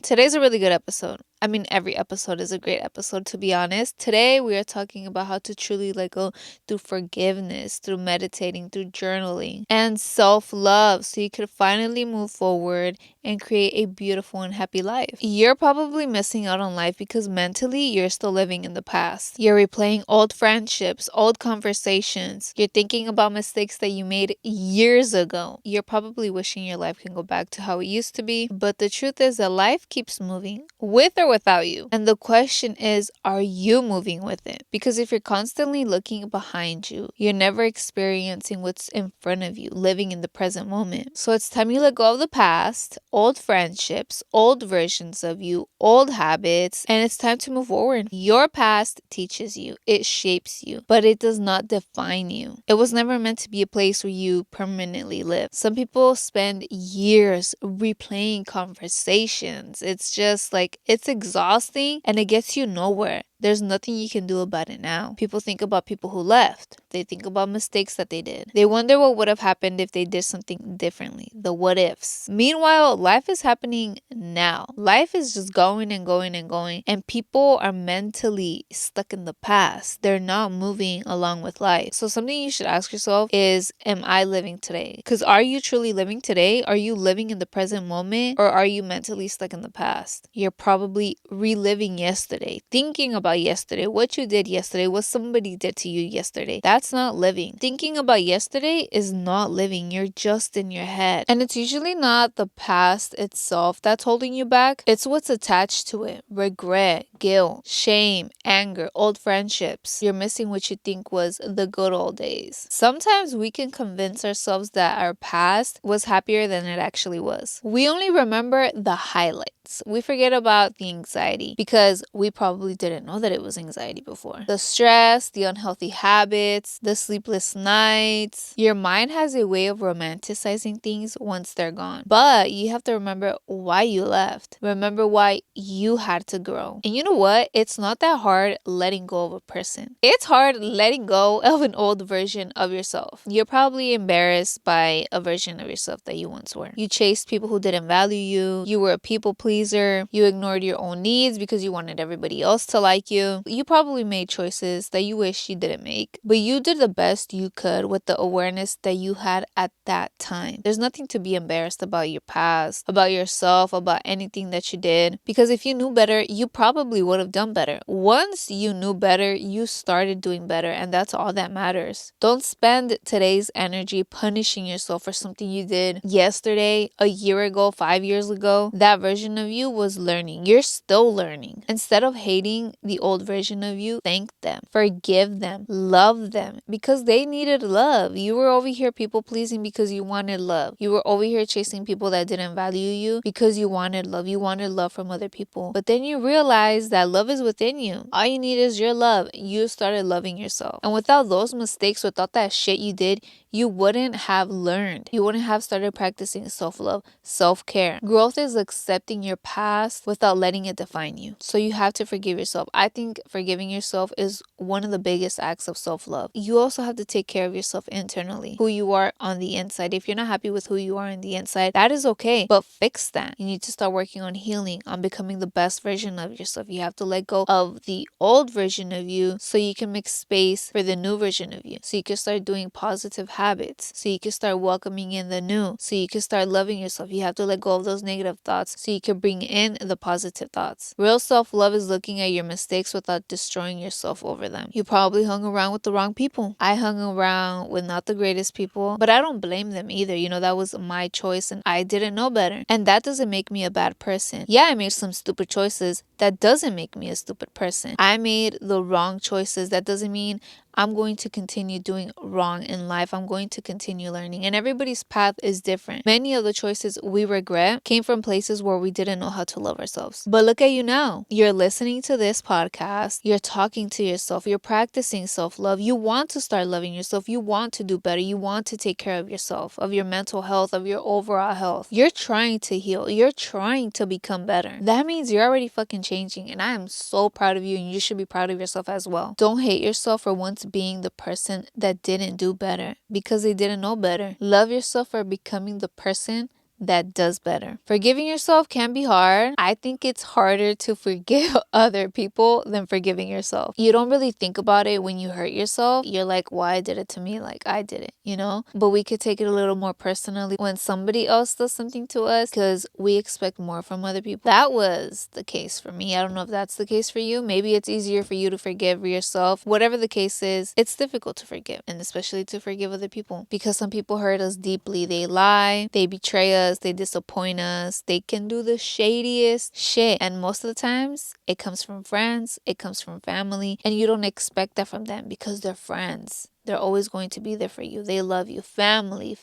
Today's a really good episode. I mean, every episode is a great episode, to be honest. Today, we are talking about how to truly let go through forgiveness, through meditating, through journaling, and self love so you could finally move forward and create a beautiful and happy life. You're probably missing out on life because mentally you're still living in the past. You're replaying old friendships, old conversations. You're thinking about mistakes that you made years ago. You're probably wishing your life can go back to how it used to be, but the truth is that life keeps moving with or without you. And the question is, are you moving with it? Because if you're constantly looking behind you, you're never experiencing what's in front of you, living in the present moment. So it's time you let go of the past, old friendships, old versions of you, old habits, and it's time to move forward. Your past teaches you, it shapes you, but it does not define you. It was never meant to be a place where you permanently live. Some people spend years replaying conversations. It's just like, it's exhausting and it gets you nowhere. There's nothing you can do about it now. People think about people who left. They think about mistakes that they did. They wonder what would have happened if they did something differently. The what ifs. Meanwhile, life is happening now. Life is just going and going and going. And people are mentally stuck in the past. They're not moving along with life. So something you should ask yourself is, am I living today? Because are you truly living today? Are you living in the present moment? Or are you mentally stuck in the past? You're probably reliving yesterday, thinking about yesterday, what you did yesterday, what somebody did to you yesterday. That's not living. Thinking about yesterday is not living. You're just in your head. And it's usually not the past itself that's holding you back. It's what's attached to it. Regret, guilt, shame, anger, old friendships. You're missing what you think was the good old days. Sometimes we can convince ourselves that our past was happier than it actually was. We only remember the highlights. We forget about the anxiety because we probably didn't know that it was anxiety before. The stress, the unhealthy habits, the sleepless nights. Your mind has a way of romanticizing things once they're gone. But you have to remember why you left. Remember why you had to grow. And you know what? It's not that hard letting go of a person. It's hard letting go of an old version of yourself. You're probably embarrassed by a version of yourself that you once were. You chased people who didn't value you. You were a people pleaser. You ignored your own needs because you wanted everybody else to like you. You probably made choices that you wish you didn't make, but you did the best you could with the awareness that you had at that time. There's nothing to be embarrassed about your past, about yourself, about anything that you did, because if you knew better, you probably would have done better. Once you knew better, you started doing better, and that's all that matters. Don't spend today's energy punishing yourself for something you did yesterday, a year ago, 5 years ago. That version of you was learning. You're still learning. Instead of hating the old version of you, thank them, forgive them, love them, because they needed love. You were over here people pleasing because you wanted love. You were over here chasing people that didn't value you because you wanted love. You wanted love from other people. But then you realize that love is within you. All you need is your love. You started loving yourself. And without those mistakes, without that shit you did, you wouldn't have learned. You wouldn't have started practicing self-love, self-care. Growth is accepting your past without letting it define you. So you have to forgive yourself. I think forgiving yourself is one of the biggest acts of self-love. You also have to take care of yourself internally, who you are on the inside. If you're not happy with who you are on the inside, that is okay, but fix that. You need to start working on healing, on becoming the best version of yourself. You have to let go of the old version of you so you can make space for the new version of you. So you can start doing positive habits. So you can start welcoming in the new. So you can start loving yourself. You have to let go of those negative thoughts so you can bring in the positive thoughts. Real self-love is looking at your mistakes without destroying yourself over them. You probably hung around with the wrong people. I hung around with not the greatest people, but I don't blame them either. You know, that was my choice and I didn't know better. And that doesn't make me a bad person. Yeah, I made some stupid choices. That doesn't make me a stupid person. I made the wrong choices. That doesn't mean I'm going to continue doing wrong in life. I'm going to continue learning. And everybody's path is different. Many of the choices we regret came from places where we didn't know how to love ourselves. But look at you now. You're listening to this podcast. You're talking to yourself. You're practicing self-love. You want to start loving yourself. You want to do better. You want to take care of yourself, of your mental health, of your overall health. You're trying to heal. You're trying to become better. That means you're already fucking changing. And I am so proud of you, and you should be proud of yourself as well. Don't hate yourself for once being the person that didn't do better because they didn't know better. Love yourself for becoming the person that does better. Forgiving yourself can be hard. I think it's harder to forgive other people than forgiving yourself. You don't really think about it when you hurt yourself. You're like, why did it to me? Like, I did it, you know? But we could take it a little more personally when somebody else does something to us because we expect more from other people. That was the case for me. I don't know if that's the case for you. Maybe it's easier for you to forgive yourself. Whatever the case is, it's difficult to forgive, and especially to forgive other people because some people hurt us deeply. They lie, they betray us, they disappoint us, they can do the shadiest shit. And most of the times, it comes from friends, it comes from family, and you don't expect that from them because they're friends. They're always going to be there for you. They love you. Family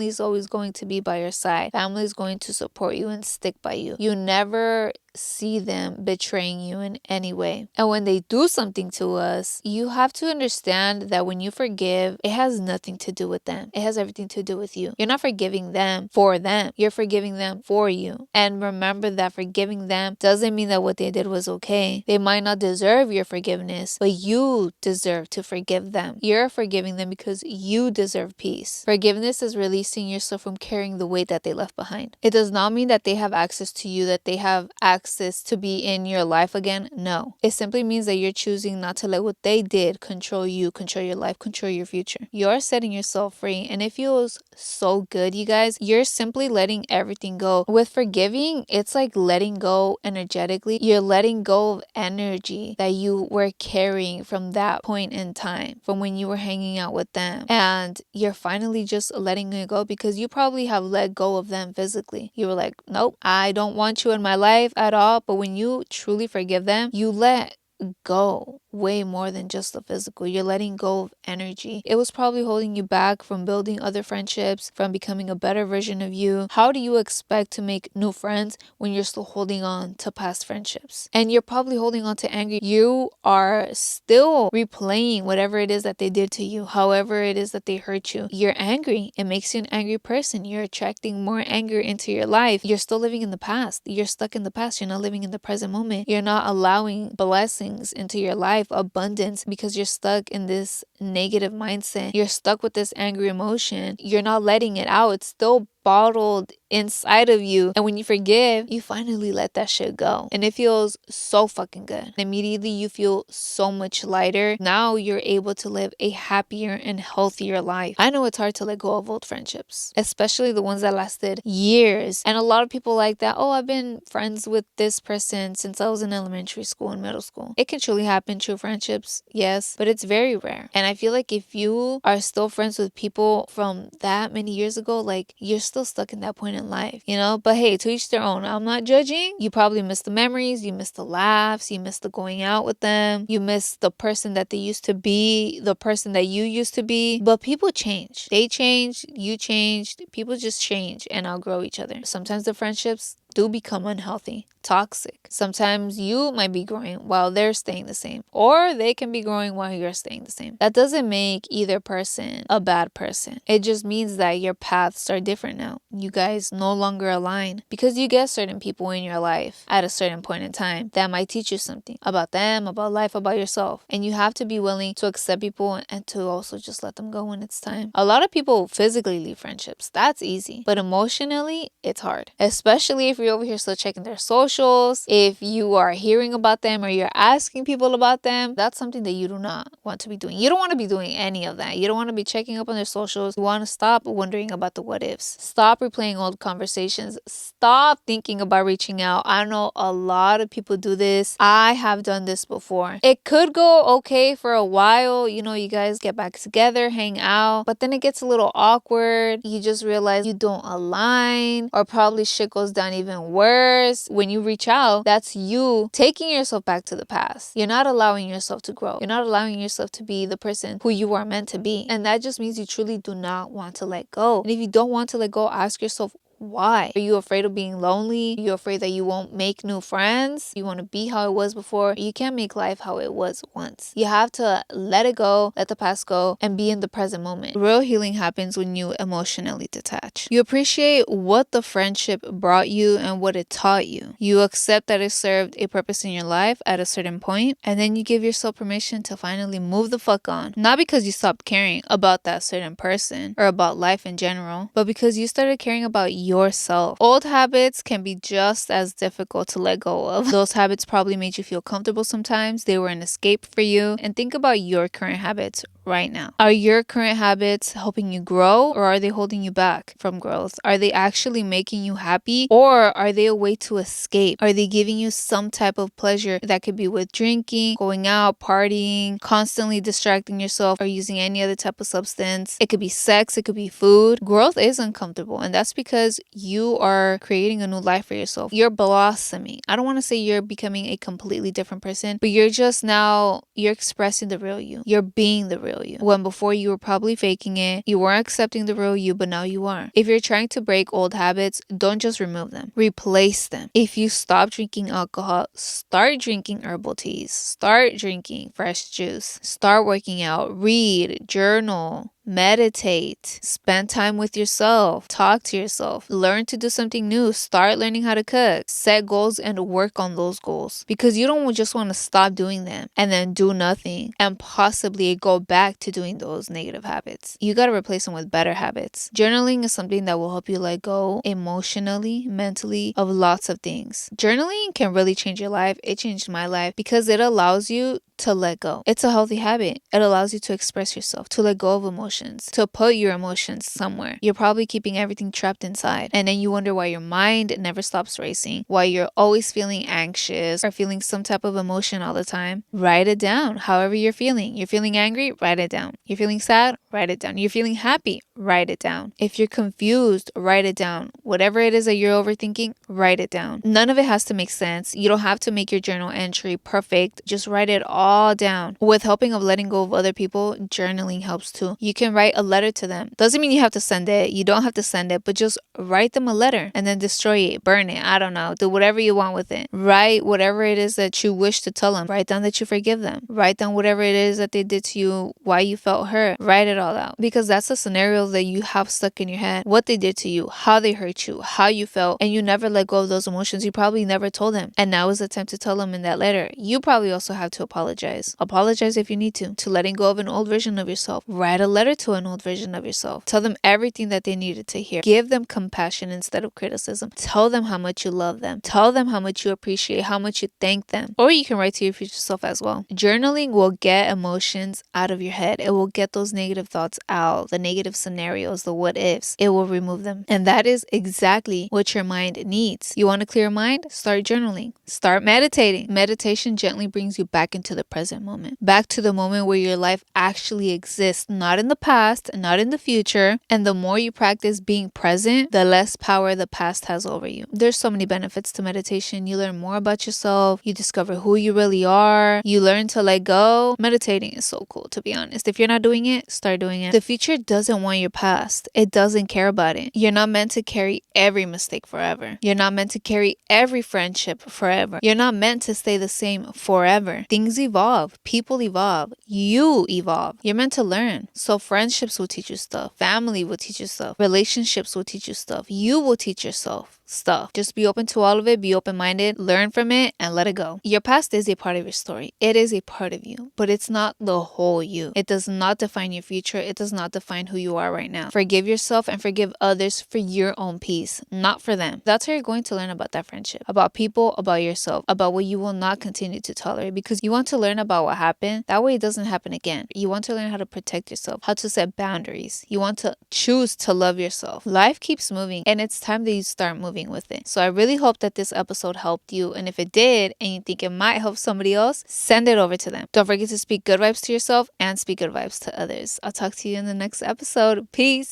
is always going to be by your side. Family is going to support you and stick by you. You never see them betraying you in any way. And when they do something to us, you have to understand that when you forgive, it has nothing to do with them. It has everything to do with you. You're not forgiving them for them. You're forgiving them for you. And remember that forgiving them doesn't mean that what they did was okay. They might not deserve your forgiveness, but you deserve to forgive them. You're forgiving them because you deserve peace. Forgiveness is releasing yourself from carrying the weight that they left behind. It does not mean that they have access to you, that they have access to be in your life again. No. It simply means that you're choosing not to let what they did control you, control your life, control your future. You're setting yourself free, and it feels so good, you guys. You're simply letting everything go. With forgiving, it's like letting go energetically. You're letting go of energy that you were carrying from that point in time, from when you were hanging out with them. And you're finally just letting it go because you probably have let go of them physically. You were like, nope, I don't want you in my life at all. But when you truly forgive them, you let go way more than just the physical. You're letting go of energy. It was probably holding you back from building other friendships, from becoming a better version of you. How do you expect to make new friends when you're still holding on to past friendships? And you're probably holding on to anger. You are still replaying whatever it is that they did to you, however it is that they hurt you. You're angry. It makes you an angry person. You're attracting more anger into your life. You're still living in the past. You're stuck in the past. You're not living in the present moment. You're not allowing blessings into your life, abundance, because you're stuck in this negative mindset. You're stuck with this angry emotion. You're not letting it out. It's still bottled inside of you. And when you forgive, you finally let that shit go. And it feels so fucking good. Immediately you feel so much lighter. Now you're able to live a happier and healthier life. I know it's hard to let go of old friendships, especially the ones that lasted years. And a lot of people like that, oh, I've been friends with this person since I was in elementary school and middle school. It can truly happen, true friendships, yes, but it's very rare. And I feel like if you are still friends with people from that many years ago, like you're still stuck in that point in life, you know? But hey, to each their own. I'm not judging. You probably miss the memories, you miss the laughs, you miss the going out with them, you miss the person that they used to be, the person that you used to be. But people change. They change, you changed, people just change and outgrow each other. Sometimes the friendships do become unhealthy, toxic. Sometimes you might be growing while they're staying the same, or they can be growing while you're staying the same. That doesn't make either person a bad person. It just means that your paths are different now. You guys no longer align because you get certain people in your life at a certain point in time that might teach you something about them, about life, about yourself. And you have to be willing to accept people and to also just let them go when it's time. A lot of people physically leave friendships. That's easy. But emotionally, it's hard. Especially if you're over here still checking their socials, if you are hearing about them or you're asking people about them, that's something that you do not want to be doing. You don't want to be doing any of that. You don't want to be checking up on their socials. You want to stop wondering about the what ifs. Stop replaying old conversations. Stop thinking about reaching out. I know a lot of people do this. I have done this before. It could go okay for a while. You know, you guys get back together, hang out, but then it gets a little awkward. You just realize you don't align, or probably shit goes down even worse. When you reach out, that's you taking yourself back to the past. You're not allowing yourself to grow. You're not allowing yourself to be the person who you are meant to be. And that just means you truly do not want to let go. And if you don't want to let go, ask yourself, why? Are you afraid of being lonely? Are you afraid that you won't make new friends? You want to be how it was before? You can't make life how it was once. You have to let it go, let the past go, and be in the present moment. Real healing happens when you emotionally detach. You appreciate what the friendship brought you and what it taught you. You accept that it served a purpose in your life at a certain point, and then you give yourself permission to finally move the fuck on. Not because you stopped caring about that certain person or about life in general, but because you started caring about you yourself. Old habits can be just as difficult to let go of. Those habits probably made you feel comfortable sometimes. They were an escape for you. And think about your current habits right now. Are your current habits helping you grow, or are they holding you back from growth? Are they actually making you happy, or are they a way to escape? Are they giving you some type of pleasure that could be with drinking, going out, partying, constantly distracting yourself, or using any other type of substance? It could be sex, it could be food. Growth is uncomfortable, and that's because you are creating a new life for yourself. You're blossoming. I don't want to say you're becoming a completely different person, but you're expressing the real you. You're being the real you. When before you were probably faking it, you weren't accepting the real you, but now you are. If you're trying to break old habits, don't just remove them, replace them. If you stop drinking alcohol, start drinking herbal teas, start drinking fresh juice, start working out, read, journal, meditate, spend time with yourself, talk to yourself, learn to do something new, start learning how to cook, set goals and work on those goals, because you don't just want to stop doing them and then do nothing and possibly go back to doing those negative habits. You got to replace them with better habits. Journaling is something that will help you let go emotionally, mentally, of lots of things. Journaling can really change your life. It changed my life because it allows you to let go. It's a healthy habit. It allows you to express yourself, to let go of emotions, to put your emotions somewhere. You're probably keeping everything trapped inside, and then you wonder why your mind never stops racing, why you're always feeling anxious or feeling some type of emotion all the time. Write it down. However you're feeling. You're feeling angry? Write it down. You're feeling sad? Write it down. You're feeling happy? Write it down. If you're confused, write it down. Whatever it is that you're overthinking, write it down. None of it has to make sense. You don't have to make your journal entry perfect. Just write it all down. With helping of letting go of other people, journaling helps too. You can write a letter to them. Doesn't mean you have to send it. You don't have to send it, but just write them a letter and then destroy it, burn it. I don't know. Do whatever you want with it. Write whatever it is that you wish to tell them. Write down that you forgive them. Write down whatever it is that they did to you, why you felt hurt. Write it all out, because that's a scenario that you have stuck in your head. What they did to you, how they hurt you, how you felt, and you never let go of those emotions. You probably never told them, and now is the time to tell them in that letter. You probably also have to apologize. Apologize if you need to letting go of an old version of yourself. Write a letter to an old version of yourself. Tell them everything that they needed to hear. Give them compassion instead of criticism. Tell them how much you love them. Tell them how much you appreciate, how much you thank them. Or you can write to your future self as well. Journaling will get emotions out of your head. It will get those negative thoughts out, the negative scenarios, the what ifs. It will remove them. And that is exactly what your mind needs. You want to clear your mind? Start journaling. Start meditating. Meditation gently brings you back into the present moment. Back to the moment where your life actually exists, not in the past, not in the future. And the more you practice being present, the less power the past has over you. There's so many benefits to meditation. You learn more about yourself. You discover who you really are. You learn to let go. Meditating is so cool, to be honest. If you're not doing it, start doing it. The future doesn't want your past. It doesn't care about it. You're not meant to carry every mistake forever. You're not meant to carry every friendship forever. You're not meant to stay the same forever. Things evolve. People evolve. You evolve. You're meant to learn. So friendships will teach you stuff. Family will teach you stuff. Relationships will teach you stuff. You will teach yourself stuff. Just be open to all of it. Be open-minded. Learn from it and let it go. Your past is a part of your story. It is a part of you, but it's not the whole you. It does not define your future. It does not define who you are right now. Forgive yourself and forgive others for your own peace, not for them. That's how you're going to learn about that friendship, about people, about yourself, about what you will not continue to tolerate, because you want to learn about what happened. That way it doesn't happen again. You want to learn how to protect yourself, how to set boundaries. You want to choose to love yourself. Life keeps moving, and it's time that you start moving with it. So I really hope that this episode helped you, and if it did and you think it might help somebody else, send it over to them. Don't forget to speak good vibes to yourself and speak good vibes to others. I'll talk to you in the next episode. Peace.